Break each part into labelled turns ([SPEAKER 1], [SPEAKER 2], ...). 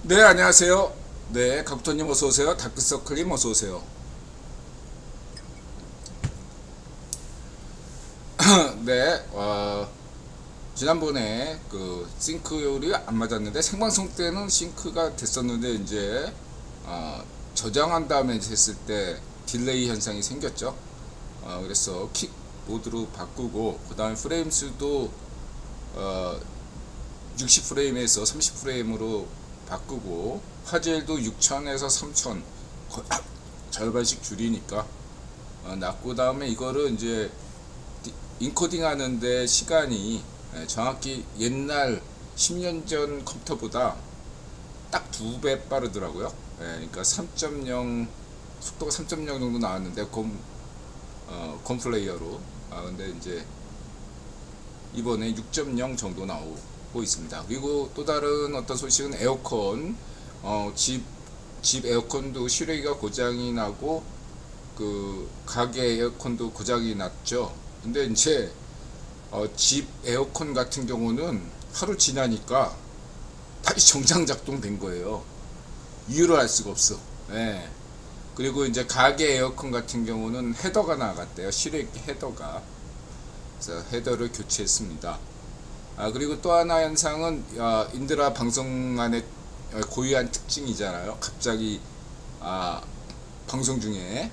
[SPEAKER 1] 네, 안녕하세요. 네, 각부터님 어서오세요. 다크서클님 어서오세요. 네, 지난번에 그 싱크율이 안 맞았는데 생방송 때는 싱크가 됐었는데 이제 저장한 다음에 했을 때 딜레이 현상이 생겼죠. 그래서 킥 모드로 바꾸고 그 다음에 프레임 수도 60프레임에서 30프레임으로 바꾸고 화질도 6000에서 3000 절반씩 줄이니까 놨고, 다음에 이거를 이제 인코딩 하는데 시간이 정확히 옛날 10년 전 컴퓨터보다 딱 2배 빠르더라고요. 그러니까 3.0 속도가 3.0 정도 나왔는데 컴플레이어로 근데 이제 이번에 6.0 정도 나오고 있습니다. 그리고 또 다른 어떤 소식은 에어컨, 집 에어컨도 실외기가 고장이 나고 그 가게 에어컨도 고장이 났죠. 근데 이제 집 에어컨 같은 경우는 하루 지나니까 다시 정상 작동된 거예요. 이유를 알 수가 없어. 예. 그리고 이제 가게 에어컨 같은 경우는 헤더가 나갔대요. 실외기 헤더가. 그래서 헤더를 교체했습니다. 그리고 또 하나 현상은 인드라 방송만의 고유한 특징이잖아요. 갑자기 방송 중에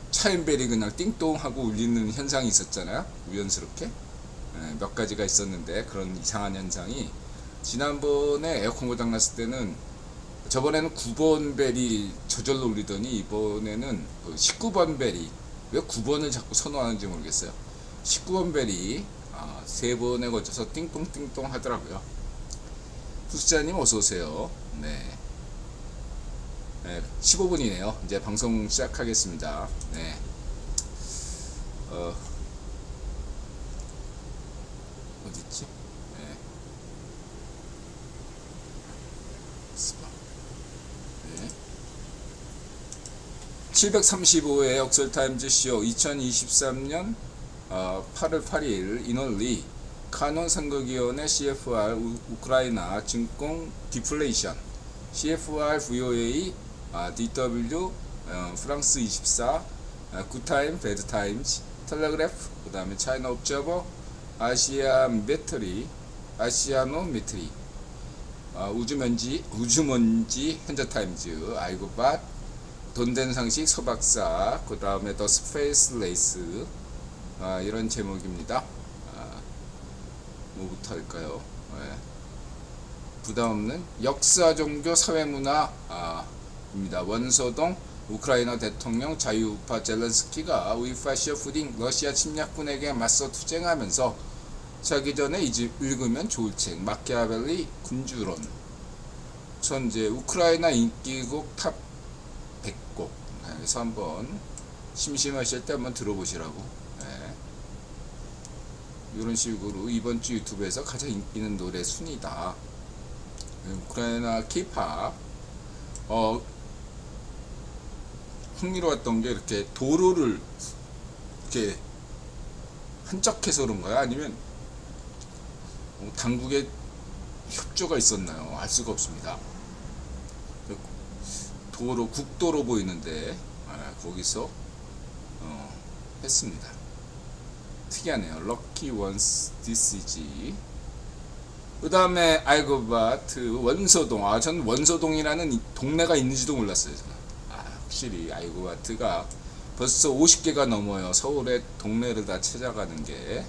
[SPEAKER 1] 차인벨이 그냥 띵동 하고 울리는 현상이 있었잖아요. 우연스럽게 몇 가지가 있었는데, 그런 이상한 현상이 지난번에 에어컨 고장 났을 때는, 저번에는 9번 벨이 저절로 울리더니 이번에는 19번 벨이, 왜 9번을 자꾸 선호하는지 모르겠어요. 19번 벨이 3번에 걸쳐서 띵똥띵똥 하더라고요. 후수자님 어서오세요. 네. 15분이네요. 이제 방송 시작하겠습니다. 네. 어딨지? 네. 네. 735회 역설타임즈쇼 2023년 8월 8일 인원리 카논 선거기원회 CFR 우크라이나 증권 디플레이션 CFR VOA DW 프랑스 24 굿타임 배드타임즈 텔레그래프, 그 다음에 차이나 옵저버 아시아노 메트리 우주먼지 현자타임즈 아이고밭 돈된상식 서박사, 그 다음에 더 스페이스 레이스 이런 제목입니다. 뭐부터 할까요? 부담없는 역사, 종교, 사회문화 입니다. 원소동 우크라이나 대통령 자유우파 젤렌스키가 우이파시아 푸딩 러시아 침략군에게 맞서 투쟁하면서 자기 전에 읽으면 좋을 책 마키아벨리 군주론. 우선 이제 우크라이나 인기곡 탑 100곡 그래서 한번 심심하실 때 한번 들어보시라고. 이런 식으로 이번 주 유튜브에서 가장 인기 있는 노래 순위다. 우크라이나 케이팝 흥미로웠던 게, 이렇게 도로를 이렇게 한적해서 그런가요? 아니면 당국의 협조가 있었나요? 알 수가 없습니다. 도로, 국도로 보이는데 거기서 했습니다. 특이하네요. 럭키 원스 디스지. 그 다음에 아이고바트 원서동. 전 원서동이라는 동네가 있는지도 몰랐어요. 확실히 아이고바트가 벌써 50개가 넘어요. 서울의 동네를 다 찾아가는 게.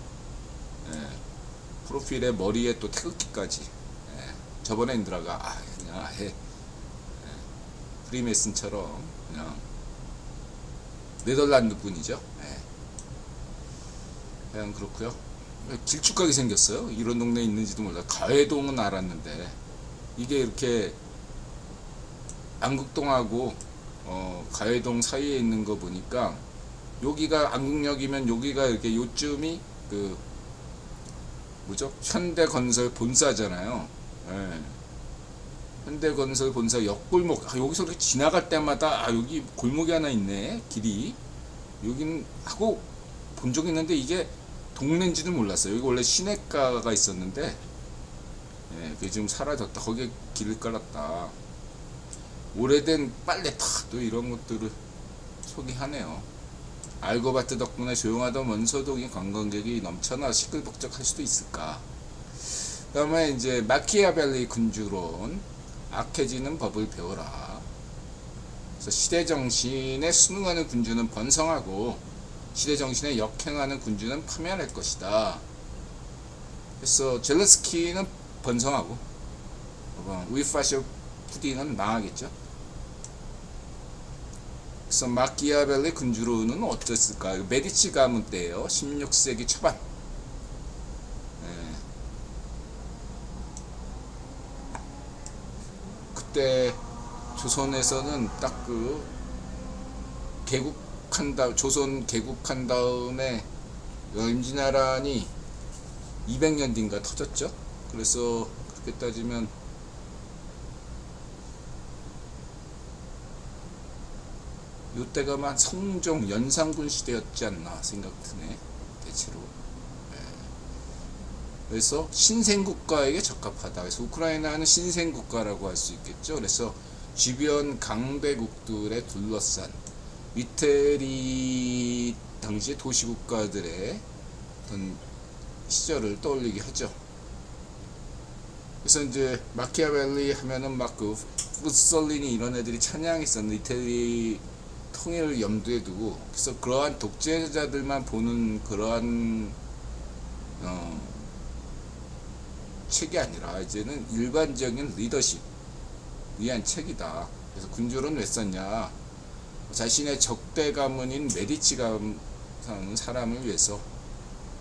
[SPEAKER 1] 프로필에 머리에 또 태극기까지. 저번에 인드라가 그냥 아예 프리메슨처럼 그냥 네덜란드 분이죠. 그냥 그렇고요. 길쭉하게 생겼어요. 이런 동네에 있는지도 몰라. 가회동은 알았는데 이게 이렇게 안국동하고 가회동 사이에 있는 거 보니까, 여기가 안국역이면 여기가 이렇게 요쯤이 그 뭐죠? 현대건설 본사잖아요. 현대건설 본사 옆골목. 여기서 이렇게 지나갈 때마다 여기 골목이 하나 있네. 길이 여기는 하고 본 적이 있는데, 이게 동네인지는 몰랐어요. 여기 원래 시내가가 있었는데 예, 그게 지금 사라졌다. 거기에 길을 깔았다. 오래된 빨래터 이런 것들을 소개하네요. 알고바트 덕분에 조용하던 원서동이 관광객이 넘쳐나 시끌벅적할 수도 있을까. 그 다음에 이제 마키아벨리 군주론, 악해지는 법을 배워라. 그래서 시대정신에 순응하는 군주는 번성하고 시대정신에 역행하는 군주는 파멸할 것이다. 그래서 젤레스키는 번성하고 위파쇼 푸딩은 망하겠죠. 그래서 마키아벨리 군주론은 어땠을까? 메디치 가문 때예요. 16세기 초반. 예. 그때 조선에서는 딱 그 조선 개국한 다음에 임진왜란이 200년 뒤인가 터졌죠. 그래서 그렇게 따지면 요때가만 성종 연산군 시대였지 않나 생각드네 대체로. 예. 그래서 신생국가에게 적합하다. 그래서 우크라이나는 신생국가라고 할 수 있겠죠. 그래서 주변 강대국들에 둘러싼 위테리 당시 도시국가들의 어떤 시절을 떠올리게 하죠. 그래서 이제 마키아벨리 하면은 막 그 무솔리니 이런 애들이 찬양했었는데 이태리 통일을 염두에 두고, 그래서 그러한 독재자들만 보는 그러한 책이 아니라 이제는 일반적인 리더십 위한 책이다. 그래서 군주론 왜 썼냐? 자신의 적대 가문인 메디치 가문 사람을 위해서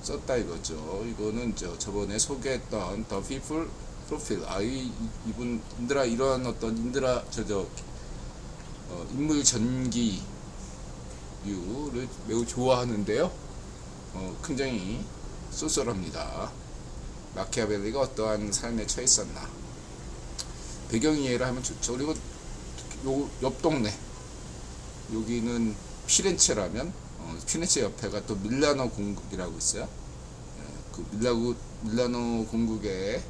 [SPEAKER 1] 썼다 이거죠. 이거는 저번에 소개했던 The People Profile. 이분 인드라 이런 어떤 인드라 인물 전기유를 매우 좋아하는데요. 굉장히 쏠쏠합니다. 마키아벨리가 어떠한 삶에 처했었나. 배경 이해를 하면 좋죠. 그리고 요 옆 동네 여기는 피렌체라면 피렌체 옆에가 또 밀라노 공국이라고 있어요. 그 밀라노 공국의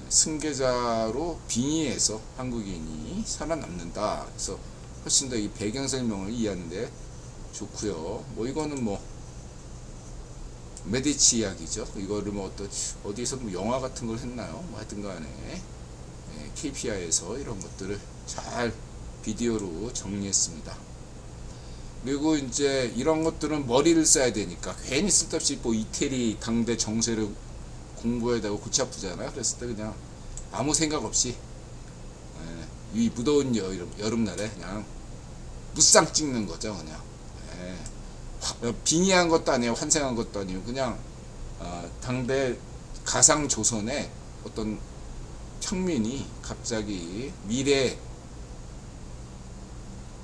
[SPEAKER 1] 승계자로 빙의해서 한국인이 살아남는다. 그래서 훨씬 더 이 배경 설명을 이해하는데 좋고요. 뭐 이거는 뭐 메디치 이야기죠. 이거를 뭐 어디서 뭐 영화 같은 걸 했나요? 뭐 하여튼간에 KPI에서 이런 것들을 잘 비디오로 정리했습니다. 그리고 이제 이런 것들은 머리를 써야 되니까 괜히 쓸데없이 뭐 이태리 당대 정세를 공부해야 되고 골치 아프잖아요. 그랬을 때 그냥 아무 생각 없이 이 무더운 여름날에 그냥 무쌍 찍는 거죠. 그냥 빙의한 것도 아니에요. 환생한 것도 아니고 그냥 당대 가상 조선의 어떤 평민이 갑자기 미래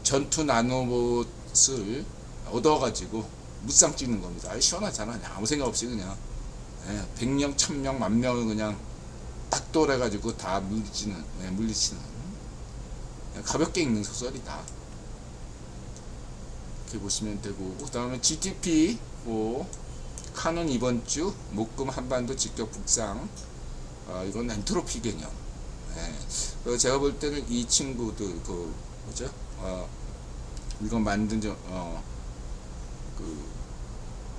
[SPEAKER 1] 전투 나노봇을 얻어가지고 무쌍 찍는 겁니다. 시원하잖아. 그냥 아무 생각 없이 그냥 100명, 1000명, 10,000명을 그냥 딱 돌아가지고 다 물리치는 그냥 가볍게 읽는 소설이다. 이렇게 보시면 되고, 그 다음에 GTP 카논 이번주 목금 한반도 직격 북상. 이건 엔트로피 개념. 제가 볼 때는 이 친구들 뭐죠? 이건 만든 그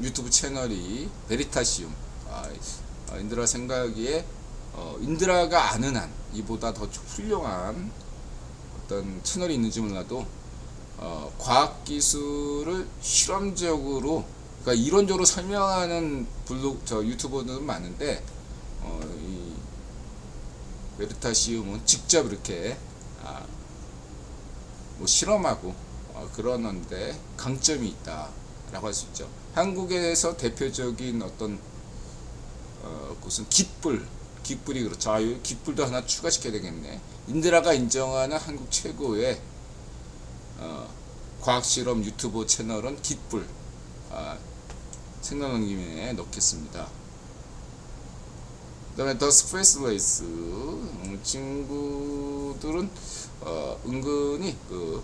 [SPEAKER 1] 유튜브 채널이 베리타시움. 인드라 생각에 인드라가 아는 한 이보다 더 훌륭한 어떤 채널이 있는지 몰라도 과학기술을 실험적으로, 그러니까 이론적으로 설명하는 유튜버들은 많은데 이 베르타시움은 직접 이렇게 뭐 실험하고 그러는데 강점이 있다라고 할 수 있죠. 한국에서 대표적인 어떤 곳은 깃불이 그렇죠. 깃불도 하나 추가시켜야 되겠네. 인드라가 인정하는 한국 최고의 과학실험 유튜버 채널은 깃불. 생각난 김에 넣겠습니다. 그 다음에 더 스페이스레이스 친구들은 은근히 그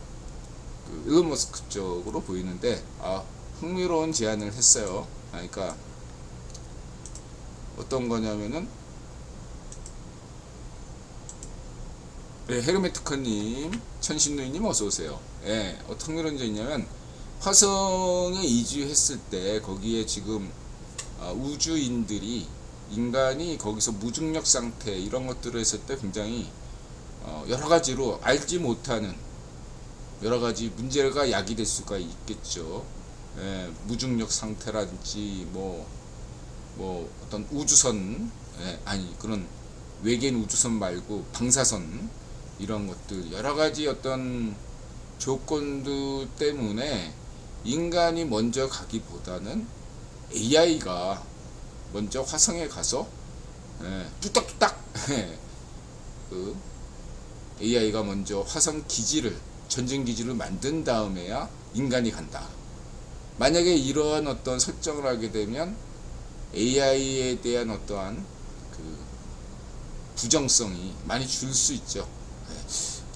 [SPEAKER 1] 일론 머스크 쪽으로 보이는데 흥미로운 제안을 했어요. 그러니까 어떤 거냐면은 네, 헤르메트커님, 천신누이님 어서오세요. 예, 어떤 그런 게 있냐면, 화성에 이주했을 때, 거기에 지금, 우주인들이, 인간이 거기서 무중력 상태, 이런 것들을 했을 때 굉장히, 여러 가지로 알지 못하는, 여러 가지 문제가 야기될 수가 있겠죠. 예, 무중력 상태라든지, 어떤 우주선, 예, 아니, 그런 외계인 우주선 말고 방사선, 이런 것들 여러 가지 어떤 조건들 때문에 인간이 먼저 가기보다는 AI가 먼저 화성에 가서 뚝딱뚝딱 그 AI가 먼저 화성 기지를 전진 기지를 만든 다음에야 인간이 간다. 만약에 이러한 어떤 설정을 하게 되면 AI에 대한 어떠한 그 부정성이 많이 줄 수 있죠.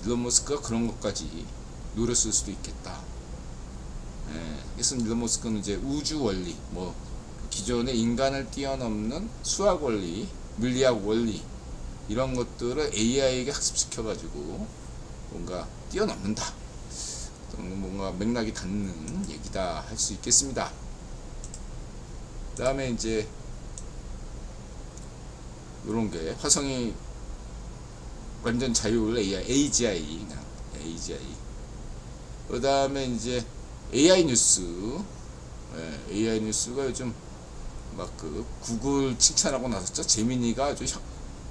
[SPEAKER 1] 일론 머스크가 그런 것까지 노렸을 수도 있겠다. 그래서 일론 머스크는 이제 우주 원리, 기존의 인간을 뛰어넘는 수학 원리, 물리학 원리 이런 것들을 AI에게 학습시켜가지고 뭔가 뛰어넘는다. 뭔가 맥락이 닿는 얘기다 할 수 있겠습니다. 그 다음에 이제 요런 게 화성이 완전 자율 AI, AGI, 그냥 AGI. 그 다음에 이제 AI 뉴스, AI 뉴스가 요즘 막 그 구글 칭찬하고 나섰죠. 재민이가 아주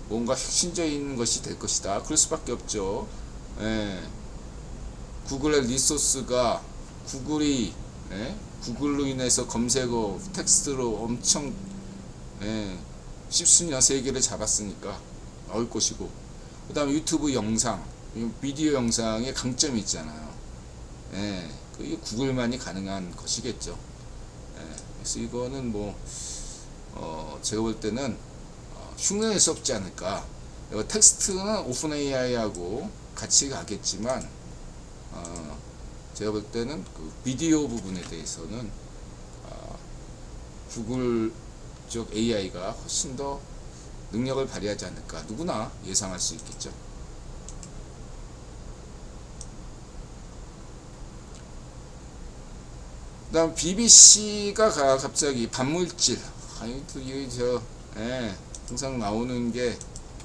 [SPEAKER 1] 뭔가 혁신적인 것이 될 것이다. 그럴 수밖에 없죠. 구글의 리소스가 구글로 인해서 검색어 텍스트로 엄청 십수년 세계를 잡았으니까 나올 것이고, 그 다음에 유튜브 영상, 비디오 영상의 강점이 있잖아요. 그게 구글만이 가능한 것이겠죠. 그래서 이거는 제가 볼 때는 흉내낼 수 없지 않을까. 텍스트는 오픈 AI하고 같이 가겠지만, 제가 볼 때는 그 비디오 부분에 대해서는 구글 쪽 AI가 훨씬 더 능력을 발휘하지 않을까, 누구나 예상할 수 있겠죠. 그 다음 BBC가 갑자기 반물질, 항상 나오는 게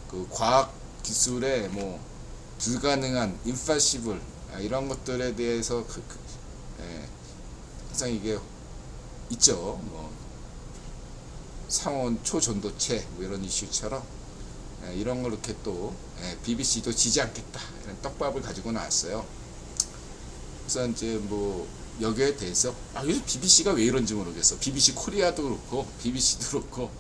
[SPEAKER 1] 그 과학 기술에 불가능한 impossible 이런 것들에 대해서 항상 이게 있죠. 상온 초전도체 이런 이슈처럼 이런 걸 이렇게 또 BBC도 지지 않겠다 이런 떡밥을 가지고 나왔어요. 그래서 이제 여기에 대해서 요즘 BBC가 왜 이런지 모르겠어. BBC 코리아도 그렇고 BBC도 그렇고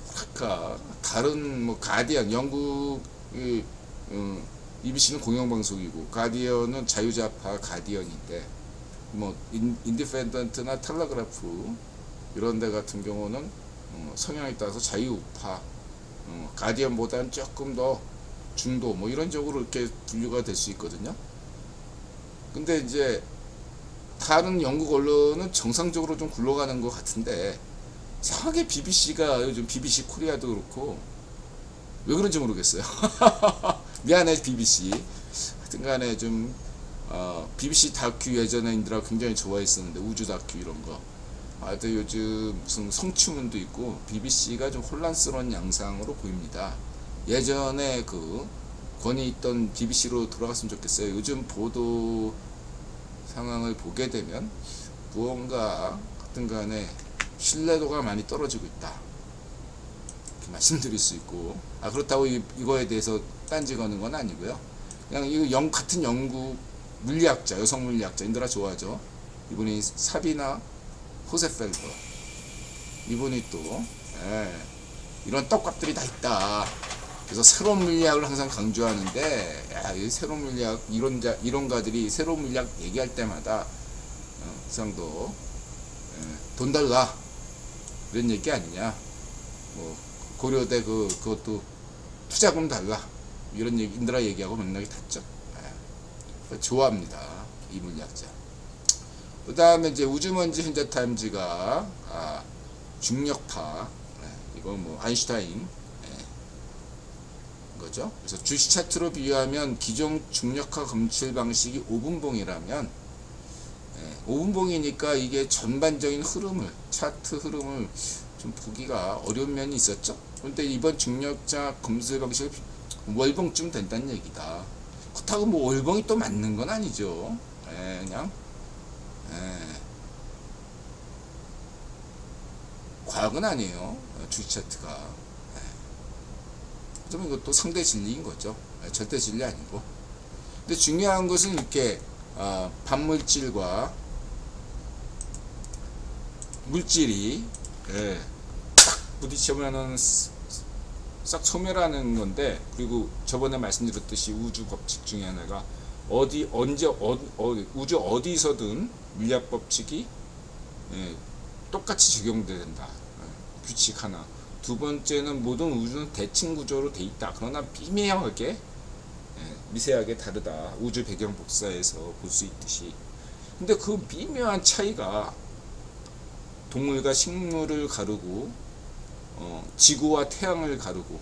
[SPEAKER 1] 뭐랄까 다른 가디언 영국 BBC는 공영방송이고 가디언은 자유좌파 가디언인데 인디펜던트나 텔레그래프 이런 데 같은 경우는 성향에 따라서 자유우파, 가디언보다는 조금 더 중도 이런 쪽으로 이렇게 분류가 될 수 있거든요. 근데 이제 다른 영국 언론은 정상적으로 좀 굴러가는 것 같은데 이상하게 BBC가 요즘 BBC 코리아도 그렇고 왜 그런지 모르겠어요. 미안해 BBC. 하여튼간에 좀 BBC 다큐 예전에 인들하고 굉장히 좋아했었는데 우주 다큐 이런 거. 하여튼 요즘 무슨 성추문도 있고 BBC가 좀 혼란스러운 양상으로 보입니다. 예전에 그 권위 있던 BBC로 돌아갔으면 좋겠어요. 요즘 보도 상황을 보게 되면 무언가 하여튼 간에 신뢰도가 많이 떨어지고 있다 이렇게 말씀드릴 수 있고, 그렇다고 이거에 대해서 딴지 거는 건 아니고요. 그냥 이거 같은 영국 물리학자, 여성 물리학자 인들아 좋아하죠. 이분이 사비나 호세펠더, 이분이 또 이런 떡밥들이 다 있다. 그래서 새로운 물리학을 항상 강조하는데, 이 새로운 물리학 이론가들이 새로운 물리학 얘기할 때마다 항상 돈 달라 이런 얘기 아니냐, 고려대 그것도 투자금 달라 이런 얘기 인들아 얘기하고 맥락이 닿죠. 좋아합니다 이 물리학자. 그 다음에 이제 우주먼지 현자타임즈가 중력파, 이거 아인슈타인 거죠. 그래서 주식 차트로 비유하면 기존 중력화 검출 방식이 5분봉이라면 5분봉이니까 이게 전반적인 흐름을 차트 흐름을 좀 보기가 어려운 면이 있었죠. 그런데 이번 중력자 검출 방식이 월봉쯤 된다는 얘기다. 그렇다고 뭐 월봉이 또 맞는 건 아니죠. 그냥 과학은 아니에요. 주식 차트가. 좀 이것도 상대 진리인 거죠. 절대 진리 아니고. 근데 중요한 것은 이렇게 반물질과 물질이 딱 부딪히면은 싹 소멸하는 건데, 그리고 저번에 말씀드렸듯이 우주 법칙 중에 하나가 우주 어디서든 물리학 법칙이 똑같이 적용된다. 규칙 하나. 두 번째는 모든 우주는 대칭 구조로 돼 있다. 그러나 미세하게 다르다. 우주 배경 복사에서 볼 수 있듯이. 근데 그 미묘한 차이가 동물과 식물을 가르고 지구와 태양을 가르고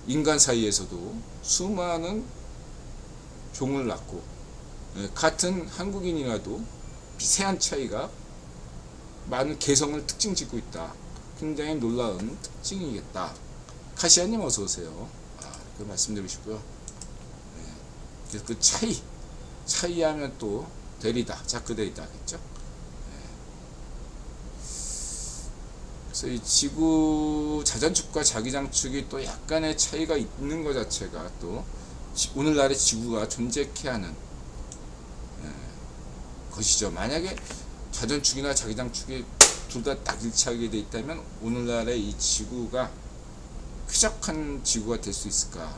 [SPEAKER 1] 인간 사이에서도 수많은 종을 낳고 같은 한국인이라도 미세한 차이가 많은 개성을 특징 짓고 있다. 굉장히 놀라운 특징이겠다. 카시아님 어서 오세요. 그 말씀드리고 싶고요. 그래서 그 차이하면 또 대리다, 자크 대리다겠죠. 그래서 이 지구 자전축과 자기장축이 또 약간의 차이가 있는 것 자체가 또 오늘날의 지구가 존재케 하는 것이죠. 만약에 자전축이나 자기장축이 둘 다 딱 일치하게 돼 있다면 오늘날의 이 지구가 쾌적한 지구가 될 수 있을까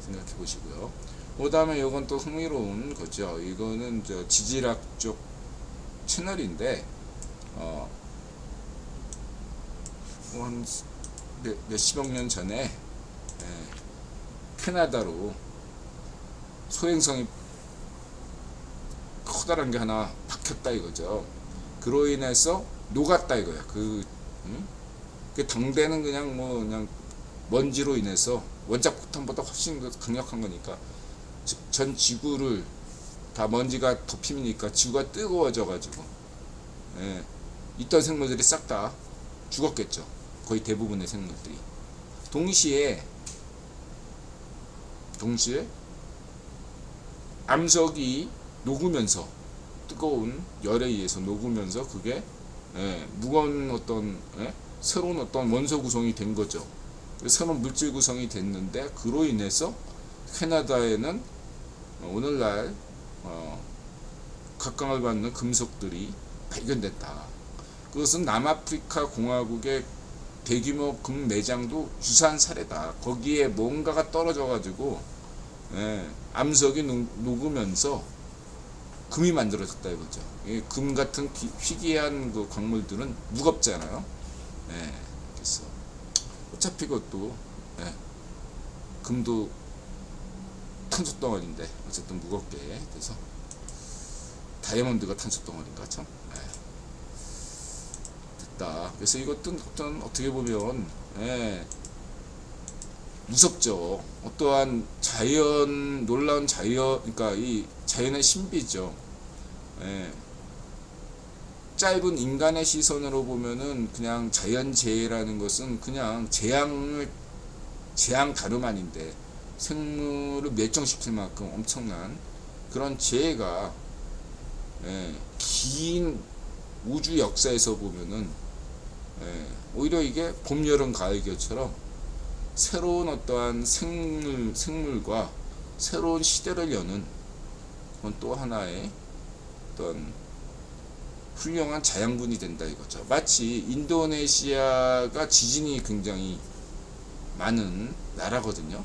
[SPEAKER 1] 생각해 보시고요. 그 다음에 이건 또 흥미로운 거죠. 이거는 저 지질학 쪽 채널인데 한 몇십억 년 전에 캐나다로 소행성이 커다란 게 하나 박혔다 이거죠. 그로 인해서 녹았다 이거야. 그 당대는 그냥 먼지로 인해서 원자 폭탄보다 훨씬 더 강력한 거니까 전 지구를 다 먼지가 덮이니까 지구가 뜨거워져 가지고 있던 생물들이 싹 다 죽었겠죠. 거의 대부분의 생물들이. 동시에 암석이 녹으면서 뜨거운 열에 의해서 녹으면서 그게 무거운 새로운 어떤 원소 구성이 된 거죠. 새로운 물질 구성이 됐는데 그로 인해서 캐나다에는 오늘날 각광을 받는 금속들이 발견됐다. 그것은 남아프리카 공화국의 대규모 금 매장도 유사한 사례다. 거기에 뭔가가 떨어져 가지고 암석이 녹으면서 금이 만들어졌다 이거죠. 금 같은 희귀한 그 광물들은 무겁잖아요. 그래서 어차피 그것도 금도 탄소 덩어리인데 어쨌든 무겁게 돼서 다이아몬드가 탄소 덩어리인가 참. 됐다. 그래서 이것도 어떻게 보면 무섭죠. 어떠한 놀라운 그러니까 이 자연의 신비죠. 짧은 인간의 시선으로 보면은 그냥 자연재해라는 것은 그냥 재앙 다름 아닌데 생물을 멸종시킬 만큼 엄청난 그런 재해가 긴 우주 역사에서 보면은 오히려 이게 봄, 여름, 가을, 겨처럼 새로운 어떠한 생물과 새로운 시대를 여는 그건 또 하나의 어떤 훌륭한 자양분이 된다 이거죠. 마치 인도네시아가 지진이 굉장히 많은 나라거든요.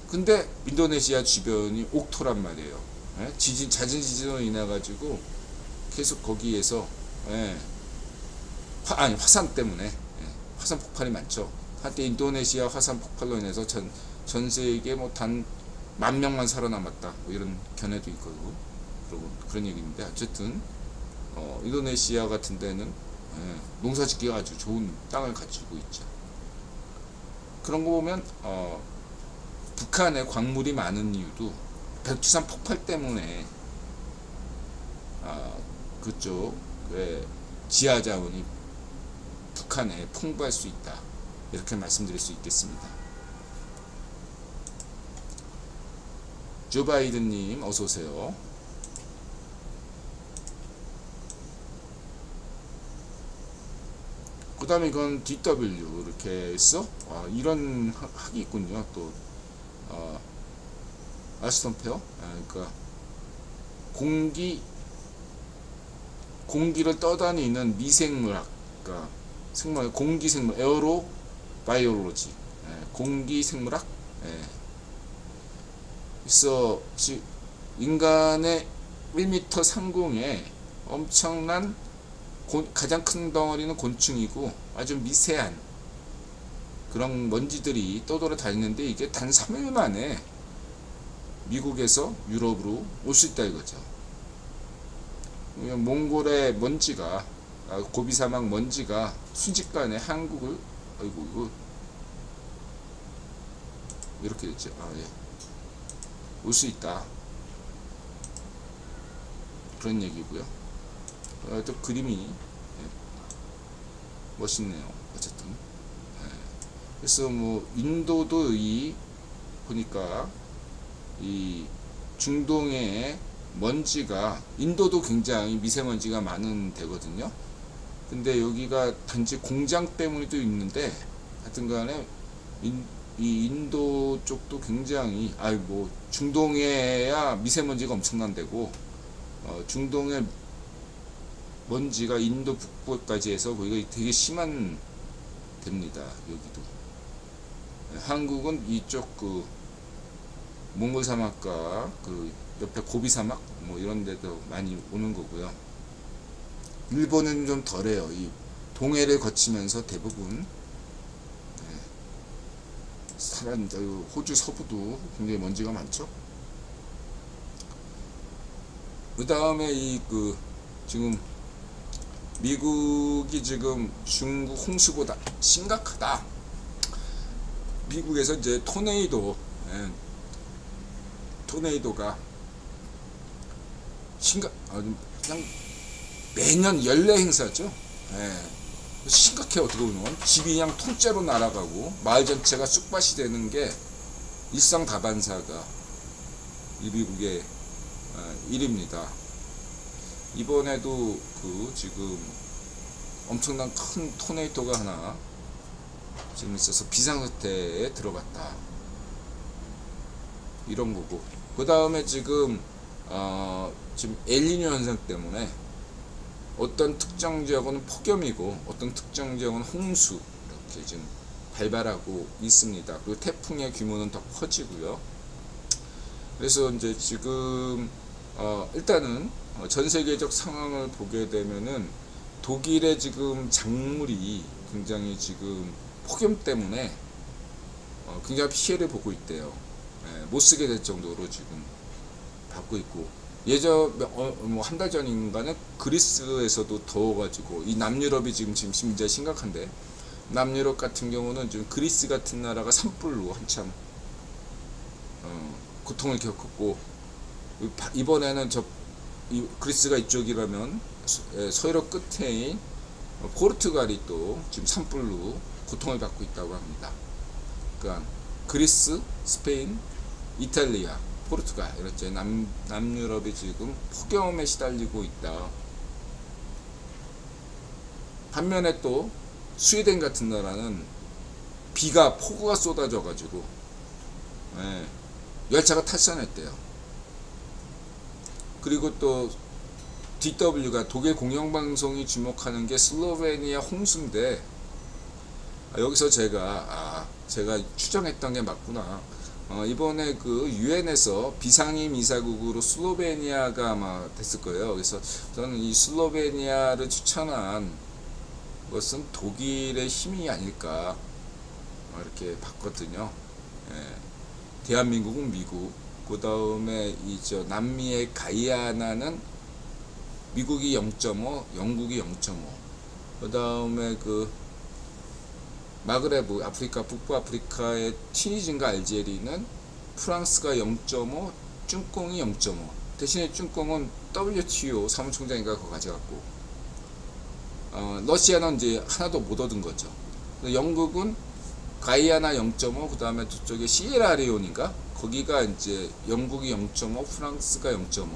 [SPEAKER 1] 근데 인도네시아 주변이 옥토란 말이에요. 잦은 지진으로 인해 가지고 계속 거기에서 화산 때문에 화산 폭발이 많죠. 한때 인도네시아 화산 폭발로 인해서 전 세계 단 10,000명만 살아남았다 이런 견해도 있고 그런 얘기인데 어쨌든 인도네시아 같은 데는 농사짓기가 아주 좋은 땅을 가지고 있죠. 그런 거 보면 북한에 광물이 많은 이유도 백두산 폭발 때문에 그쪽에 지하 자원이 북한에 풍부할 수 있다, 이렇게 말씀드릴 수 있겠습니다. 조 바이든님 어서오세요. 그 다음에 이건 DW 이렇게 해서 이런 학이 있군요. 또 아스톤 페어, 그러니까 공기를 떠다니는 미생물학, 그러니까 공기생물, 에어로 바이올로지, 공기생물학. 그래서 인간의 1m 상공에 엄청난 가장 큰 덩어리는 곤충이고 아주 미세한 그런 먼지들이 떠돌아 다니는데, 이게 단 3일 만에 미국에서 유럽으로 올 수 있다 이거죠. 몽골의 먼지가, 고비사막 먼지가 순식간에 한국을, 아이고 이거 이렇게 됐죠. 올 수 있다, 그런 얘기고요. 또 그림이 멋있네요. 어쨌든 그래서 뭐 인도도 보니까 이 중동의 먼지가, 인도도 굉장히 미세먼지가 많은 데거든요. 근데 여기가 단지 공장 때문에도 있는데, 하여튼 간에 이 인도 쪽도 굉장히, 중동에야 미세먼지가 엄청난 데고, 중동의 먼지가 인도 북부까지 해서 거기가 되게 심한 데입니다. 여기도. 한국은 이쪽 몽골 사막과 옆에 고비 사막 뭐 이런 데도 많이 오는 거고요. 일본은 좀 덜해요. 이 동해를 거치면서 대부분 호주 서부도 굉장히 먼지가 많죠. 그 다음에 지금 미국이 지금 중국 홍수보다 심각하다. 미국에서 이제 토네이도가 그냥 매년 연례 행사죠. 심각해요. 어떻게 보면 집이 그냥 통째로 날아가고 마을 전체가 쑥밭이 되는 게 일상다반사가 이 미국의 일입니다. 이번에도 지금 엄청난 큰 토네이도가 하나 지금 있어서 비상사태에 들어갔다, 이런 거고. 그 다음에 지금 엘니뇨 현상 때문에 어떤 특정 지역은 폭염이고 어떤 특정 지역은 홍수, 이렇게 지금 발발하고 있습니다. 그리고 태풍의 규모는 더 커지고요. 그래서 이제 지금 일단은 전 세계적 상황을 보게 되면은 독일의 지금 작물이 굉장히 지금 폭염 때문에 굉장히 피해를 보고 있대요. 못 쓰게 될 정도로 지금 받고 있고, 한 달 전인가는 그리스에서도 더워가지고, 이 남유럽이 지금 진짜 심각한데, 남유럽 같은 경우는 지금 그리스 같은 나라가 산불로 한참 고통을 겪었고, 이번에는 그리스가 이쪽이라면 서유럽 끝에인 포르투갈이 또 지금 산불로 고통을 받고 있다고 합니다. 그러니까 그리스, 스페인, 이탈리아, 포르투갈 이렇게 남유럽이 지금 폭염에 시달리고 있다. 반면에 또 스웨덴 같은 나라는 폭우가 쏟아져 가지고 열차가 탈선했대요. 그리고 또 DW가 독일 공영방송이 주목하는 게 슬로베니아 홍수인데, 여기서 제가 추정했던 게 맞구나. 이번에 유엔에서 비상임 이사국으로 슬로베니아가 아마 됐을 거예요. 그래서 저는 이 슬로베니아를 추천한 것은 독일의 힘이 아닐까 이렇게 봤거든요. 대한민국은 미국, 그 다음에 남미의 가이아나는 미국이 0.5, 영국이 0.5, 그 다음에 그 마그레브 아프리카 북부 아프리카의 튀니지인가 알제리는 프랑스가 0.5, 쭝공이 0.5. 대신에 쭝공은 WTO 사무총장인가 그거 가져갔고, 러시아는 이제 하나도 못 얻은 거죠. 영국은 가이아나 0.5, 그 다음에 저쪽에 시에라레온인가 거기가 이제 영국이 0.5, 프랑스가 0.5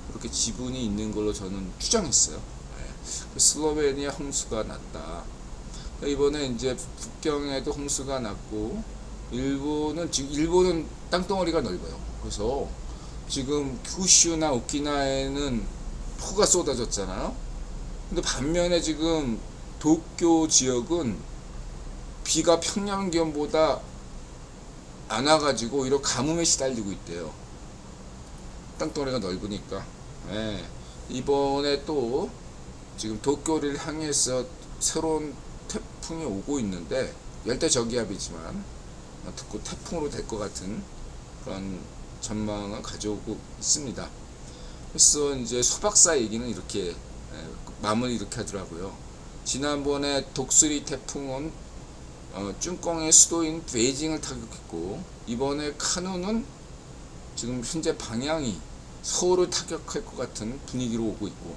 [SPEAKER 1] 이렇게 지분이 있는 걸로 저는 추정했어요. 네. 슬로베니아 홍수가 났다. 이번에 이제 북경에도 홍수가 났고, 일본은 땅덩어리가 넓어요. 그래서 지금 규슈나 오키나와에는 폭우가 쏟아졌잖아요. 근데 반면에 지금 도쿄 지역은 비가 평년기온보다 안 와가지고 오히려 가뭄에 시달리고 있대요. 땅덩어리가 넓으니까. 네. 이번에 또 지금 도쿄를 향해서 새로운 태풍이 오고 있는데, 열대 저기압이지만 듣고 태풍으로 될 것 같은 그런 전망을 가져오고 있습니다. 그래서 이제 소박사 얘기는 이렇게 마무리 이렇게 하더라고요. 지난번에 독수리 태풍은 쭝공의 수도인 베이징을 타격했고, 이번에 카누는 지금 현재 방향이 서울을 타격할 것 같은 분위기로 오고 있고,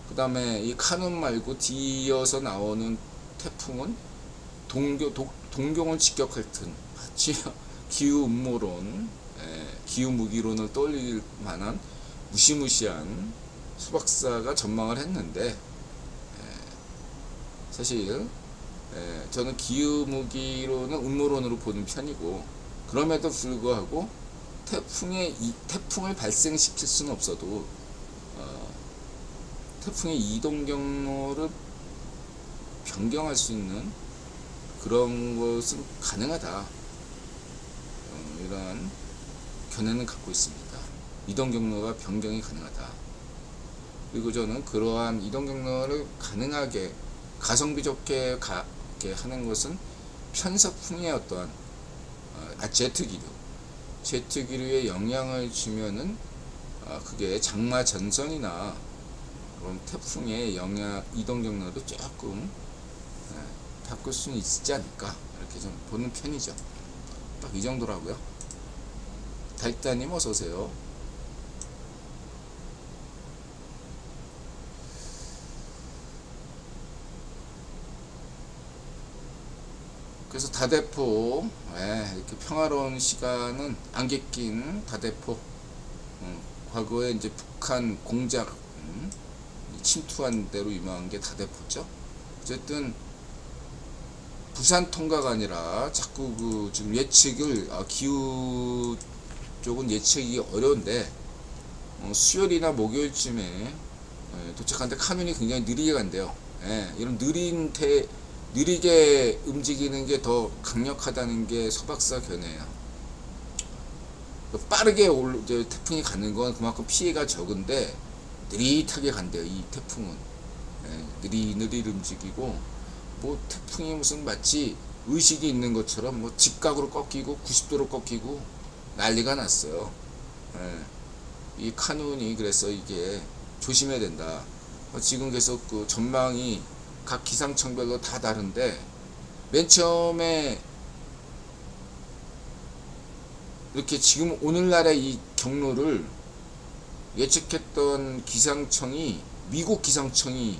[SPEAKER 1] 그 다음에 이 카누 말고 뒤이어서 나오는 태풍은 동경을 직격할 듯 기후 음모론, 기후 무기론을 떠올릴 만한 무시무시한 수박사가 전망을 했는데, 사실 저는 기후 무기론은 음모론으로 보는 편이고, 그럼에도 불구하고 태풍을 발생시킬 수는 없어도 태풍의 이동 경로를 변경할 수 있는 그런 것은 가능하다, 이러한 견해는 갖고 있습니다. 이동 경로가 변경이 가능하다. 그리고 저는 그러한 이동 경로를 가능하게 가성비 좋게 하는 것은 편서풍의 어떠한 제트기류에 영향을 주면은 그게 장마 전선이나 그런 태풍의 이동 경로도 조금 바꿀 수는 있지 않을까, 이렇게 좀 보는 편이죠. 딱 이 정도라고요. 달따님 어서오세요. 그래서 다대포, 이렇게 평화로운 시간은 안개 낀 다대포, 과거에 이제 북한 공작 침투한 대로 유명한 게 다대포죠. 어쨌든 부산 통과가 아니라 자꾸 지금 예측을 기후 쪽은 예측이 어려운데, 수요일이나 목요일쯤에 도착하는데 카눈이 굉장히 느리게 간대요. 이런 느리게 움직이는 게 더 강력하다는 게 소박사 견해예요. 빠르게 이제 태풍이 가는 건 그만큼 피해가 적은데 느릿하게 간대요. 이 태풍은 느릿느릿 움직이고, 뭐 태풍이 무슨 마치 의식이 있는 것처럼 뭐 직각으로 꺾이고 90도로 꺾이고 난리가 났어요. 이 카눈이 그래서 이게 조심해야 된다. 지금 계속 그 전망이 각 기상청별로 다 다른데, 맨 처음에 이렇게 지금 오늘날의 이 경로를 예측했던 기상청이 미국 기상청이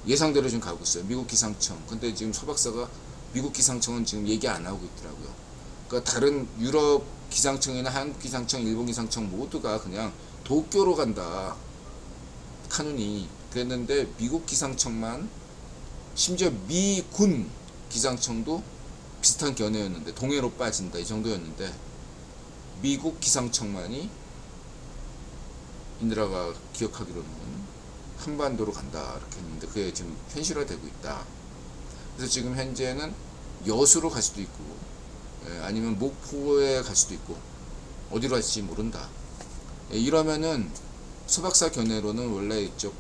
[SPEAKER 1] 예상대로 지금 가고 있어요. 미국 기상청. 근데 지금 소박사가 미국 기상청은 지금 얘기 안 하고 있더라고요. 그러니까 다른 유럽 기상청이나 한국 기상청, 일본 기상청 모두가 그냥 도쿄로 간다, 카눈이 그랬는데, 미국 기상청만, 심지어 미군 기상청도 비슷한 견해였는데, 동해로 빠진다 이 정도였는데, 미국 기상청만이 인드라가 기억하기로는 한반도로 간다 이렇게 했는데, 그게 지금 현실화되고 있다. 그래서 지금 현재는 여수로 갈 수도 있고, 아니면 목포에 갈 수도 있고, 어디로 갈지 모른다. 이러면은 소박사 견해로는 원래 이쪽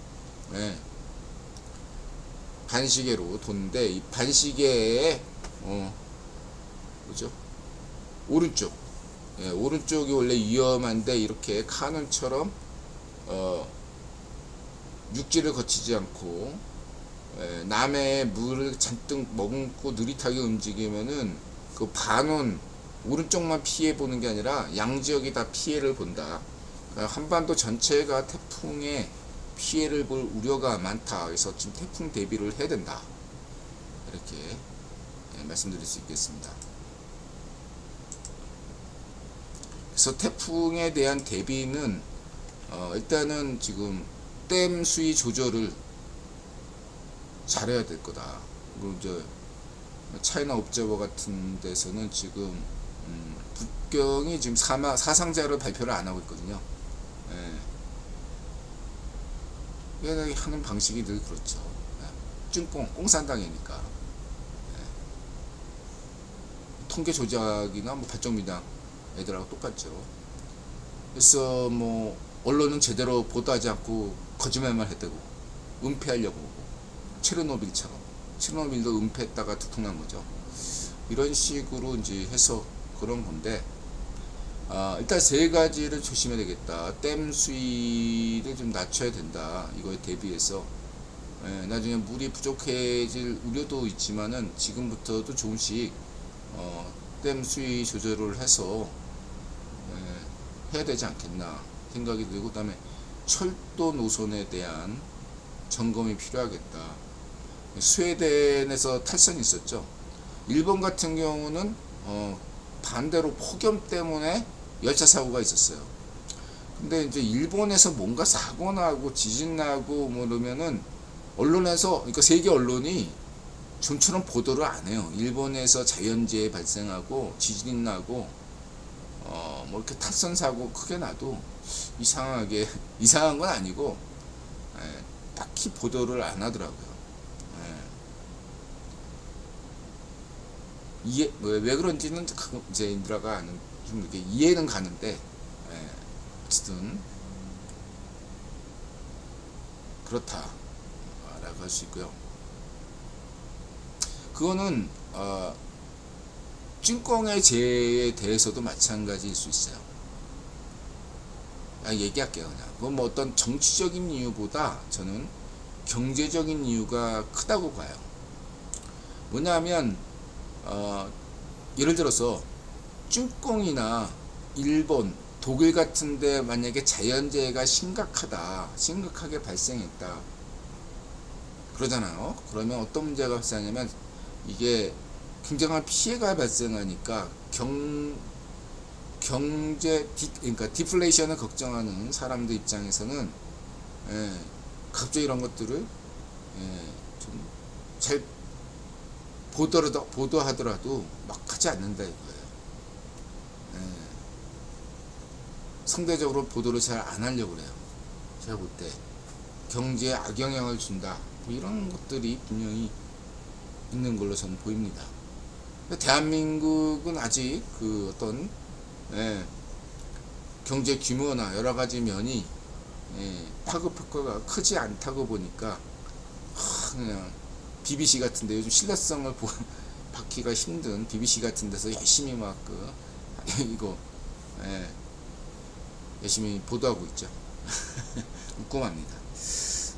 [SPEAKER 1] 반시계로 도는데, 이 반시계에 뭐죠? 오른쪽이 원래 위험한데, 이렇게 카눈처럼 육지를 거치지 않고 남의 물을 잔뜩 머금고 느릿하게 움직이면은 그 반원 오른쪽만 피해 보는 게 아니라 양지역이 다 피해를 본다. 그러니까 한반도 전체가 태풍에 피해를 볼 우려가 많다. 그래서 지금 태풍 대비를 해야 된다. 이렇게 말씀드릴 수 있겠습니다. 그래서 태풍에 대한 대비는 일단은 지금 댐 수위 조절을 잘해야 될 거다. 그리고 이제 차이나 옵저버 같은 데서는 지금 북경이 지금 사상자를 발표를 안 하고 있거든요. 예. 하는 방식이 늘 그렇죠. ጭ꽁 꽁산당이니까. 통계 조작이나 뭐 발정미당 애들하고 똑같죠. 그래서 뭐 언론은 제대로 보도하지 않고 거짓말만 했다고 은폐하려고 체르노빌처럼 체르노빌도 은폐했다가 두통난 거죠. 이런 식으로 이제 해서 그런 건데 일단 세 가지를 조심해야 되겠다. 댐 수위를 좀 낮춰야 된다. 이거에 대비해서 나중에 물이 부족해질 우려도 있지만은 지금부터도 조금씩 댐 수위 조절을 해서 해야 되지 않겠나 생각이 들고, 그 다음에 철도 노선에 대한 점검이 필요하겠다. 스웨덴에서 탈선이 있었죠. 일본 같은 경우는 반대로 폭염 때문에 열차 사고가 있었어요. 근데 이제 일본에서 뭔가 사고 나고 지진 나고 뭐 그러면은 언론에서, 그러니까 세계 언론이 좀처럼 보도를 안 해요. 일본에서 자연재해 발생하고 지진 나고 뭐 이렇게 탈선 사고 크게 나도 이상하게 이상한 건 아니고 딱히 보도를 안 하더라고요. 왜 그런지는 이제 인드라가 아는, 좀 이렇게 이해는 가는데 어쨌든 그렇다라고 할 수 있고요. 그거는 찐꽁의 재해에 대해서도 마찬가지일 수 있어요. 얘기할게요. 그냥 그건 뭐 어떤 정치적인 이유보다 저는 경제적인 이유가 크다고 봐요. 뭐냐면 예를 들어서 찐꽁이나 일본, 독일 같은데 만약에 자연재해가 심각하게 발생했다 그러잖아요. 그러면 어떤 문제가 발생하냐면 이게 굉장한 피해가 발생하니까 그러니까 디플레이션을 걱정하는 사람들 입장에서는 갑자기 이런 것들을 좀 잘 보도하더라도 막 하지 않는다 이거예요. 상대적으로 보도를 잘 안 하려고 그래요. 제가 볼 때 경제에 악영향을 준다, 뭐 이런 것들이 분명히 있는 걸로 저는 보입니다. 대한민국은 아직 그 어떤 경제 규모나 여러 가지 면이 파급 효과가 크지 않다고 보니까 그냥 BBC 같은데, 요즘 신뢰성을 받기가 힘든 BBC 같은 데서 열심히 막 이거 열심히 보도하고 있죠. 궁금합니다.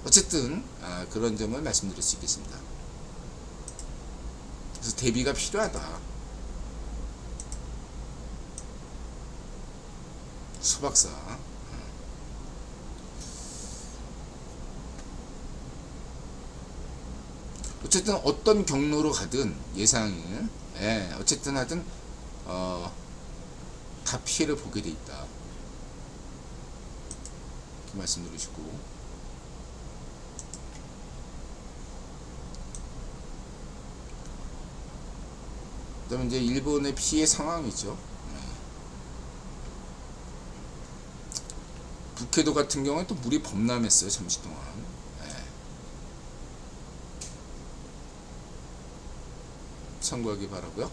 [SPEAKER 1] 어쨌든 그런 점을 말씀드릴 수 있겠습니다. 그래서 대비가 필요하다. 수박사. 어쨌든 어떤 경로로 가든 예상이 어쨌든 하든 다 피해를 보게 돼 있다. 이렇게 말씀드리시고, 그다음에 이제 일본의 피해 상황이죠. 북해도 같은 경우에 또 물이 범람했어요. 잠시 동안. 참고하기 바라고요.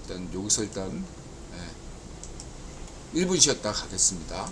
[SPEAKER 1] 일단 여기서 1분 쉬었다 가겠습니다.